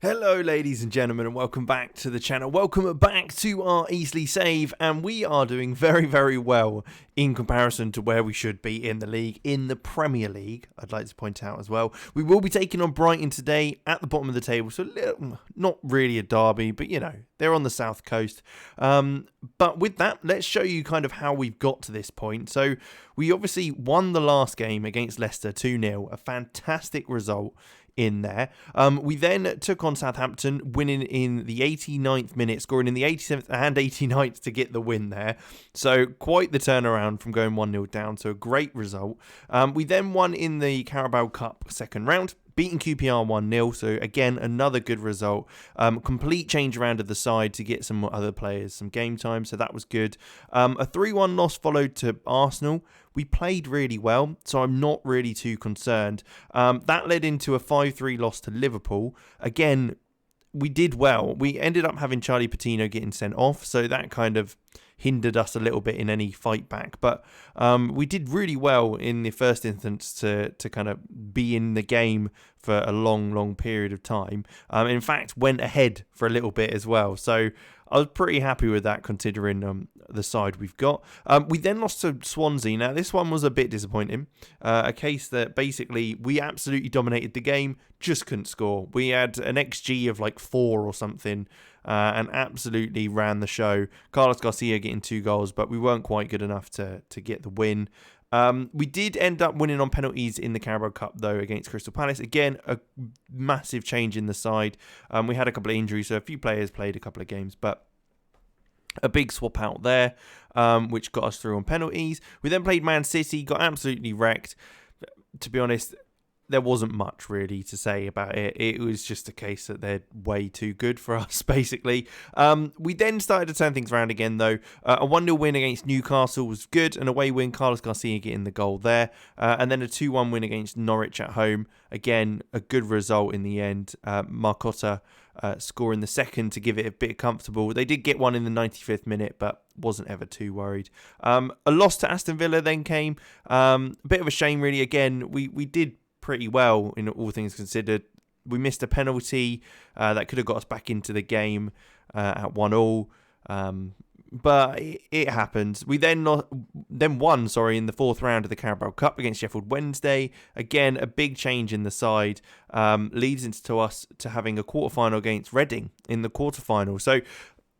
Hello ladies and gentlemen, and welcome back to the channel. Welcome back to our Eastleigh save, and we are doing very well in comparison to where we should be in the league, in the Premier League, I'd like to point out as well. We will be taking on Brighton today at the bottom of the table, so not really a derby, but you know, they're on the south coast. But with that, let's show you kind of how we've got to this point. So we obviously won the last game against Leicester 2-0, a fantastic result in there. We then took on Southampton, winning in the 89th minute, scoring in the 87th and 89th to get the win there. So quite the turnaround from going 1-0 down, so a great result. We then won in the Carabao Cup second round, beating QPR 1-0, so again, another good result. Complete change around of the side to get some other players some game time, so that was good. A 3-1 loss followed to Arsenal. We played really well, so I'm not really too concerned. That led into a 5-3 loss to Liverpool. Again, we did well. We ended up having Charlie Patino getting sent off, so that kind of hindered us a little bit in any fight back. But we did really well in the first instance to kind of be in the game for a long period of time. In fact, went ahead for a little bit as well. So I was pretty happy with that considering the side we've got. We then lost to Swansea. Now, this one was a bit disappointing. A case that basically we absolutely dominated the game, just couldn't score. We had an XG of like 4 or something and absolutely ran the show. Carlos Garcia getting 2 goals, but we weren't quite good enough to get the win. We did end up winning on penalties in the Carabao Cup, though, against Crystal Palace. Again, a massive change in the side. We had a couple of injuries, so a few players played a couple of games, but a big swap out there, which got us through on penalties. We then played Man City, got absolutely wrecked. To be honest, there wasn't much really to say about it. It was just a case that they're way too good for us, basically. We then started to turn things around again, though. A 1-0 win against Newcastle was good. An away win, Carlos Garcia getting the goal there. And then a 2-1 win against Norwich at home. Again, a good result in the end. Marcotta scoring the second to give it a bit comfortable. They did get one in the 95th minute, but wasn't ever too worried. A loss to Aston Villa then came. A bit of a shame, really. Again, we did pretty well in all things considered. We missed a penalty that could have got us back into the game at 1-1, but it happens. We then won in the 4th round of the Carabao Cup against Sheffield Wednesday. Again, a big change in the side leads into us to having a quarterfinal against Reading in the quarterfinal. So,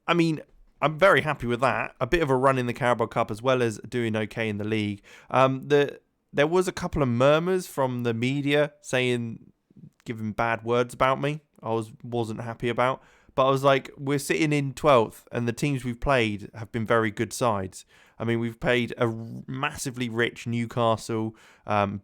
I mean, I'm very happy with that. A bit of a run in the Carabao Cup as well as doing okay in the league. There was a couple of murmurs from the media giving bad words about me. I wasn't happy about. But I was like, we're sitting in 12th and the teams we've played have been very good sides. I mean, we've played a massively rich Newcastle,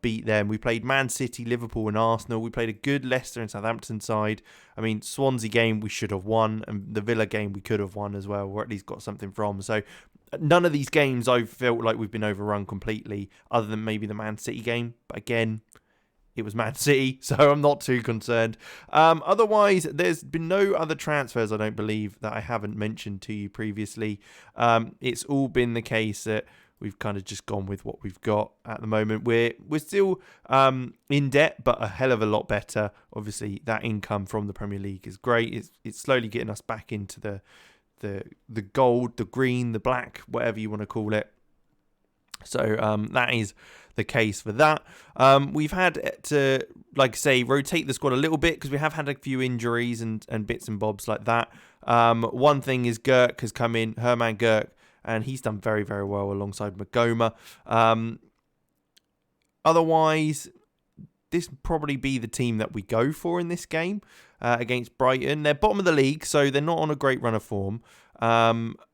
beat them. We played Man City, Liverpool and Arsenal. We played a good Leicester and Southampton side. I mean, Swansea game we should have won, and the Villa game we could have won as well, or at least got something from. So none of these games I felt like we've been overrun completely, other than maybe the Man City game. But again, it was Man City, so I'm not too concerned. Otherwise, there's been no other transfers, I don't believe, that I haven't mentioned to you previously. It's all been the case that we've kind of just gone with what we've got at the moment. We're still in debt, but a hell of a lot better. Obviously, that income from the Premier League is great. It's slowly getting us back into the gold, the green, the black, whatever you want to call it. So that is the case for that. We've had to, like I say, rotate the squad a little bit because we have had a few injuries and bits and bobs like that. One thing is Girk has come in, Herman Girk, and he's done very well alongside Magoma. Otherwise, this would probably be the team that we go for in this game against Brighton. They're bottom of the league, so they're not on a great run of form.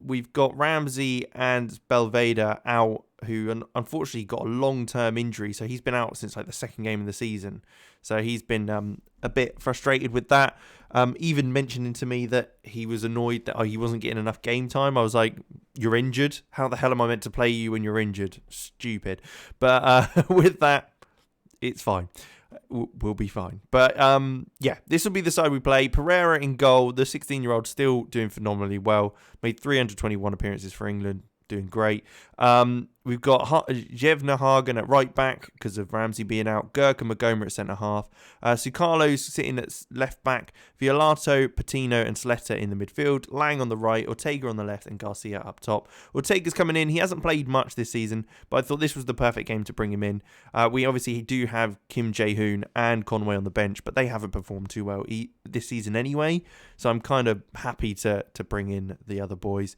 We've got Ramsey and Belveda out, who unfortunately got a long-term injury, so he's been out since like the second game of the season. So he's been a bit frustrated with that. Even mentioning to me that he was annoyed that he wasn't getting enough game time. I was like, you're injured? How the hell am I meant to play you when you're injured? Stupid. But with that, it's fine. We'll be fine. But yeah, this will be the side we play. Pereira in goal. The 16-year-old still doing phenomenally well. Made 321 appearances for England. doing great. We've got Jevna Hagen at right back because of Ramsey being out. Gurk and Magoma at centre half. Sukalo's sitting at left back. Violato, Patino and Sletta in the midfield. Lang on the right. Ortega on the left and Garcia up top. Ortega's coming in. He hasn't played much this season, but I thought this was the perfect game to bring him in. We obviously do have Kim Jae-hoon and Conway on the bench, but they haven't performed too well this season anyway. So I'm kind of happy to bring in the other boys.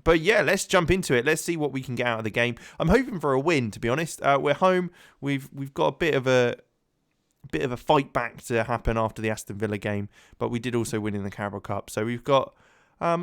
But yeah, let's jump into it. Let's see what we can get out of the game. I'm hoping for a win, to be honest. We're home. We've got a bit of a fight back to happen after the Aston Villa game, but we did also win in the Carabao Cup. So we've got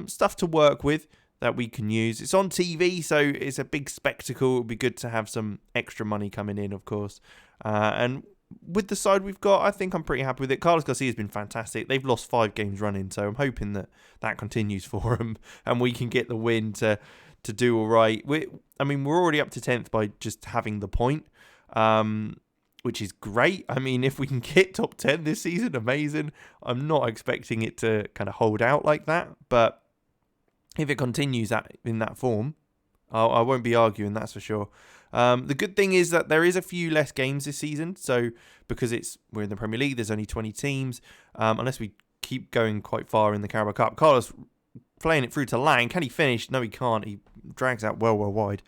stuff to work with that we can use. It's on TV, so it's a big spectacle. It'll be good to have some extra money coming in, of course. And with the side we've got, I think I'm pretty happy with it. Carlos Garcia's been fantastic. They've lost 5 games running, so I'm hoping that continues for them and we can get the win to do all right. We're already up to 10th by just having the point, which is great. I mean, if we can get top 10 this season, amazing. I'm not expecting it to kind of hold out like that, but if it continues in that form, I won't be arguing, that's for sure. The good thing is that there is a few less games this season, so because we're in the Premier League, there's only 20 teams, unless we keep going quite far in the Carabao Cup. Carlos playing it through to Lang. Can he finish? No, he can't. He drags out well wide.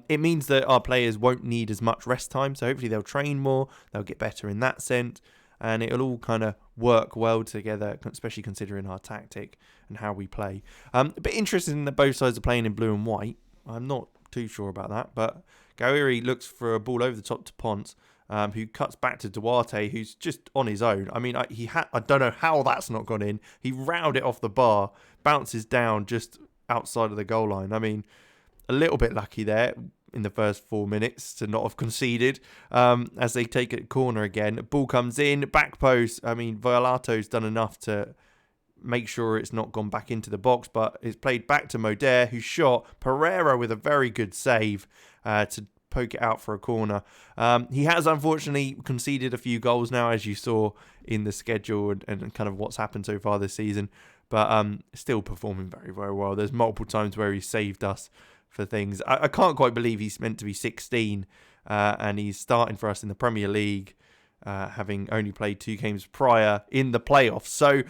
It means that our players won't need as much rest time, so hopefully they'll train more, they'll get better in that sense, and it'll all kind of work well together, especially considering our tactic and how we play. A bit interesting that both sides are playing in blue and white. I'm not too sure about that, but Gowiri looks for a ball over the top to Ponce, who cuts back to Duarte, who's just on his own. I mean, I don't know how that's not gone in. He rounded it off the bar, bounces down just outside of the goal line. I mean, a little bit lucky there in the first 4 minutes to not have conceded, as they take a corner again. Ball comes in, back post. I mean, Violato's done enough to make sure it's not gone back into the box, but it's played back to Moder, who shot. Pereira with a very good save to poke it out for a corner. He has unfortunately conceded a few goals now, as you saw in the schedule and kind of what's happened so far this season, but still performing very, very well. There's multiple times where he saved us for things. I can't quite believe he's meant to be 16 and he's starting for us in the Premier League, having only played 2 games prior in the playoffs. So,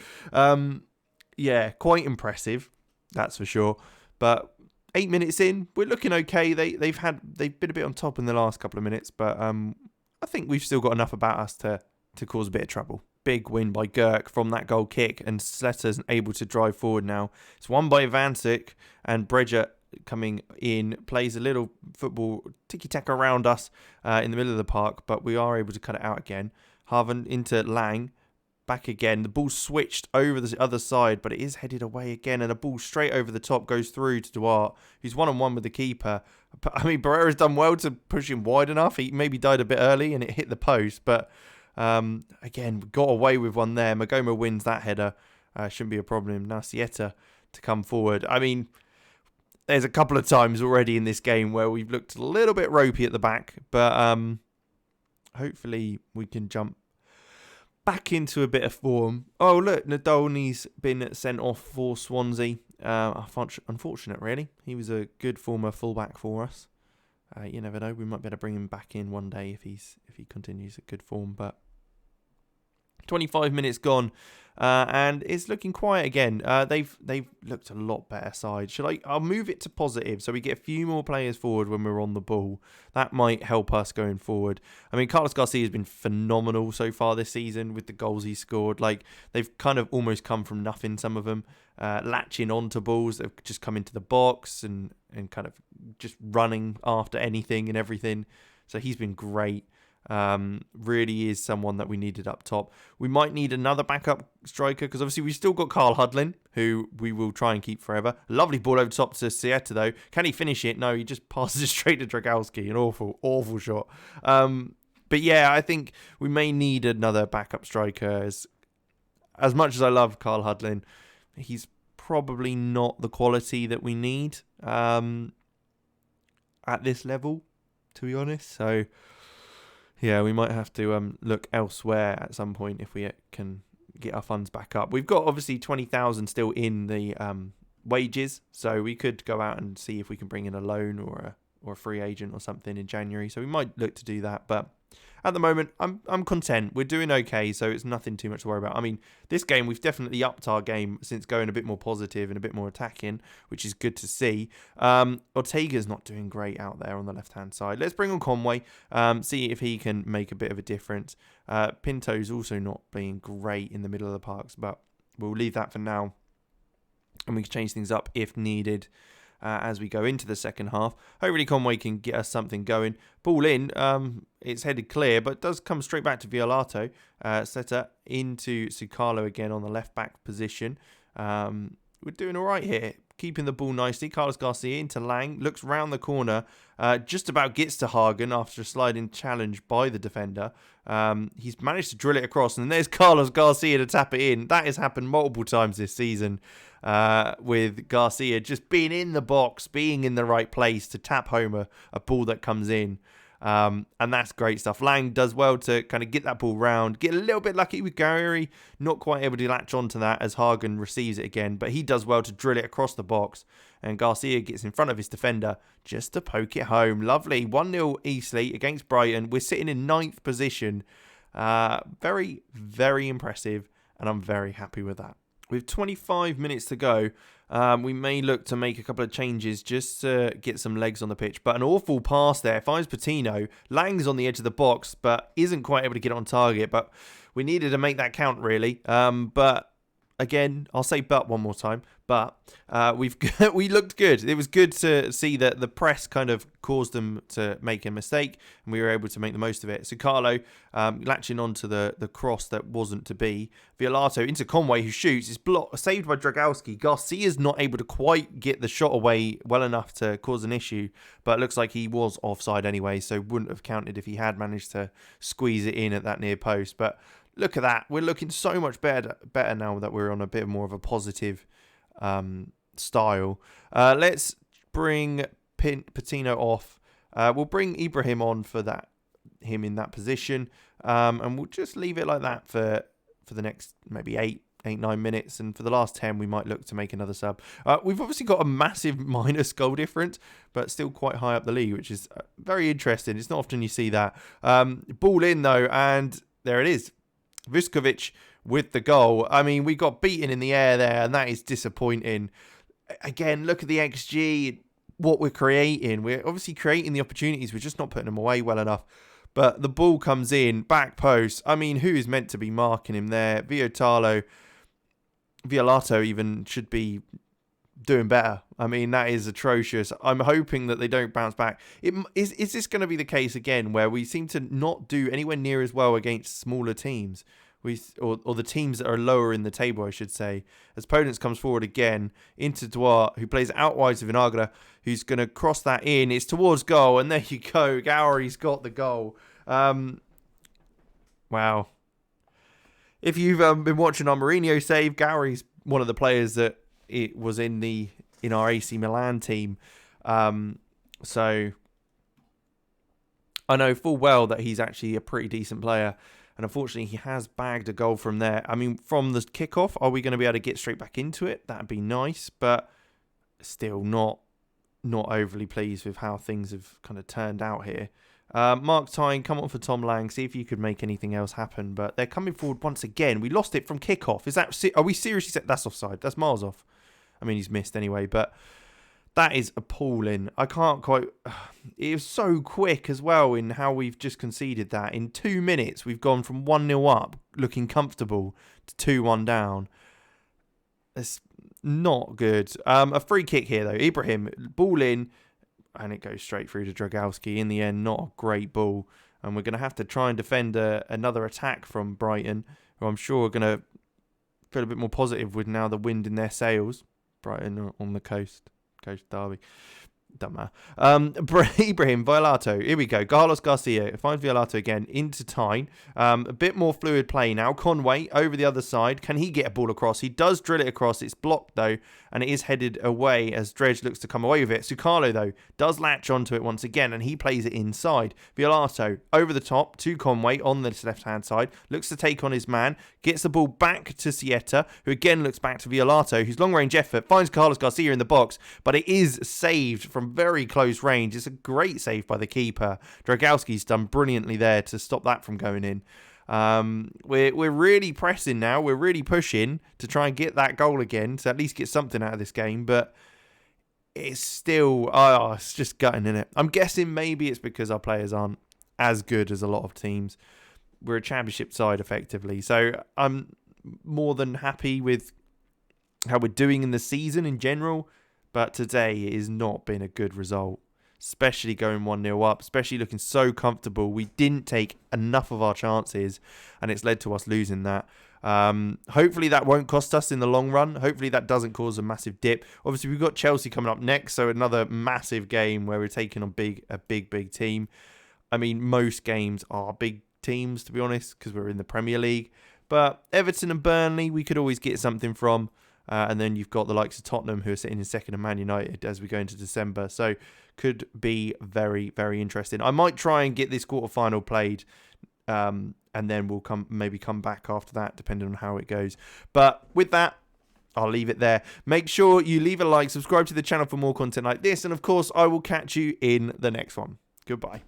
yeah, quite impressive, that's for sure. But 8 minutes in, we're looking okay. They've been a bit on top in the last couple of minutes, but I think we've still got enough about us to cause a bit of trouble. Big win by Gurk from that goal kick, and Sletter's able to drive forward now. It's won by Vancic, and Bridger coming in, plays a little football tiki-taka around us in the middle of the park, but we are able to cut it out again. Harvin into Lang, back again. The ball switched over the other side, but it is headed away again, and a ball straight over the top goes through to Duarte, who's one-on-one with the keeper. I mean, Barrera's done well to push him wide enough. He maybe died a bit early, and it hit the post, but again, got away with one there. Magoma wins that header. Shouldn't be a problem. Now Sieta to come forward. I mean, there's a couple of times already in this game where we've looked a little bit ropey at the back, but hopefully we can jump back into a bit of form. Oh, look, Nadolny's been sent off for Swansea. Unfortunate, really. He was a good former fullback for us. You never know. We might be able to bring him back in one day if he continues at good form. But 25 minutes gone, and it's looking quiet again. They've looked a lot better side. I'll move it to positive so we get a few more players forward when we're on the ball. That might help us going forward. I mean, Carlos Garcia has been phenomenal so far this season with the goals he scored. Like, they've kind of almost come from nothing, some of them. Latching onto balls, they've just come into the box and kind of just running after anything and everything. So he's been great. Really is someone that we needed up top. We might need another backup striker because obviously we've still got Carl Hudlin, who we will try and keep forever. A lovely ball over top to Sieta though. Can he finish it? No, he just passes it straight to Dragowski. An awful shot. But yeah, I think we may need another backup striker. As much as I love Carl Hudlin, he's probably not the quality that we need at this level, to be honest. So yeah, we might have to look elsewhere at some point if we can get our funds back up. We've got obviously 20,000 still in the wages, so we could go out and see if we can bring in a loan or a free agent or something in January. So we might look to do that, but at the moment, I'm content. We're doing okay, so it's nothing too much to worry about. I mean, this game, we've definitely upped our game since going a bit more positive and a bit more attacking, which is good to see. Ortega's not doing great out there on the left-hand side. Let's bring on Conway, see if he can make a bit of a difference. Pinto's also not being great in the middle of the parks, but we'll leave that for now, and we can change things up if needed. As we go into the second half. Hopefully Conway can get us something going. Ball in, it's headed clear, but does come straight back to Violato. Setter into Sukalo again on the left-back position. We're doing all right here, keeping the ball nicely. Carlos Garcia into Lang, looks round the corner, just about gets to Hagen after a sliding challenge by the defender. He's managed to drill it across, and there's Carlos Garcia to tap it in. That has happened multiple times this season. With Garcia just being in the box, being in the right place to tap home a ball that comes in. And that's great stuff. Lang does well to kind of get that ball round, get a little bit lucky with Gary, not quite able to latch onto that as Hagen receives it again, but he does well to drill it across the box, and Garcia gets in front of his defender just to poke it home. Lovely. 1-0 Eastleigh against Brighton. We're sitting in 9th position. Very, very impressive, and I'm very happy with that. With 25 minutes to go, we may look to make a couple of changes just to get some legs on the pitch. But an awful pass there. Finds Patino. Lang's on the edge of the box, but isn't quite able to get on target. But we needed to make that count, really. But again, I'll say but one more time. But we looked good. It was good to see that the press kind of caused them to make a mistake, and we were able to make the most of it. So Carlo latching onto the cross that wasn't to be. Violato into Conway, who shoots. Is saved by Dragowski. Garcia's not able to quite get the shot away well enough to cause an issue, but it looks like he was offside anyway, so wouldn't have counted if he had managed to squeeze it in at that near post. But look at that. We're looking so much better now that we're on a bit more of a positive style. Let's bring Patino off. We'll bring Ibrahim on for him in that position, and we'll just leave it like that for the next maybe 9 minutes, and for the last 10 we might look to make another sub. We've obviously got a massive minus goal difference, but still quite high up the league, which is very interesting. It's not often you see that. Ball in though, and there it is. Vuskovic with the goal. I mean, we got beaten in the air there, and that is disappointing. Again, look at the XG, what we're creating. We're obviously creating the opportunities. We're just not putting them away well enough. But the ball comes in, back post. I mean, who is meant to be marking him there? Violato even should be doing better. I mean, that is atrocious. I'm hoping that they don't bounce back. Is this going to be the case again, where we seem to not do anywhere near as well against smaller teams? Or the teams that are lower in the table, I should say. As Podence comes forward again into Duarte, who plays out wide to Vinagre, who's going to cross that in. It's towards goal, and there you go. Gowrie's got the goal. Wow. If you've been watching our Mourinho save, Gowrie's one of the players that it was in our AC Milan team. So I know full well that he's actually a pretty decent player. And unfortunately, he has bagged a goal from there. I mean, from the kickoff, are we going to be able to get straight back into it? That'd be nice, but still not overly pleased with how things have kind of turned out here. Mark Tyne, come on for Tom Lang. See if you could make anything else happen. But they're coming forward once again. We lost it from kickoff. Are we seriously set? That's offside. That's miles off. I mean, he's missed anyway, but that is appalling. I can't quite... It was so quick as well in how we've just conceded that. In 2 minutes, we've gone from 1-0 up, looking comfortable, to 2-1 down. It's not good. A free kick here, though. Ibrahim, ball in, and it goes straight through to Dragowski. In the end, not a great ball. And we're going to have to try and defend another attack from Brighton, who I'm sure are going to feel a bit more positive with now the wind in their sails. Brighton on the coast derby. Don't matter. Ibrahim, Violato. Here we go. Carlos Garcia finds Violato again into Tyne. A bit more fluid play now. Conway over the other side. Can he get a ball across? He does drill it across. It's blocked though, and it is headed away as Dredge looks to come away with it. Sukalo though does latch onto it once again, and he plays it inside. Violato over the top to Conway on the left-hand side. Looks to take on his man. Gets the ball back to Sieta, who again looks back to Violato, whose long-range effort finds Carlos Garcia in the box, but it is saved from very close range. It's a great save by the keeper. Dragowski's done brilliantly there to stop that from going in. We're really pressing now. We're really pushing to try and get that goal again, to at least get something out of this game, but it's still, it's just gutting, innit? I'm guessing maybe it's because our players aren't as good as a lot of teams. We're a championship side, effectively. So I'm more than happy with how we're doing in the season in general. But today it has not been a good result, especially going 1-0 up, especially looking so comfortable. We didn't take enough of our chances, and it's led to us losing that. Hopefully that won't cost us in the long run. Hopefully that doesn't cause a massive dip. Obviously, we've got Chelsea coming up next, so another massive game where we're taking on a big team. I mean, most games are big teams, to be honest, because we're in the Premier League. But Everton and Burnley, we could always get something from. And then you've got the likes of Tottenham, who are sitting in second, and Man United as we go into December. So could be very, very interesting. I might try and get this quarterfinal played, and then we'll maybe come back after that, depending on how it goes. But with that, I'll leave it there. Make sure you leave a like, subscribe to the channel for more content like this, and of course, I will catch you in the next one. Goodbye.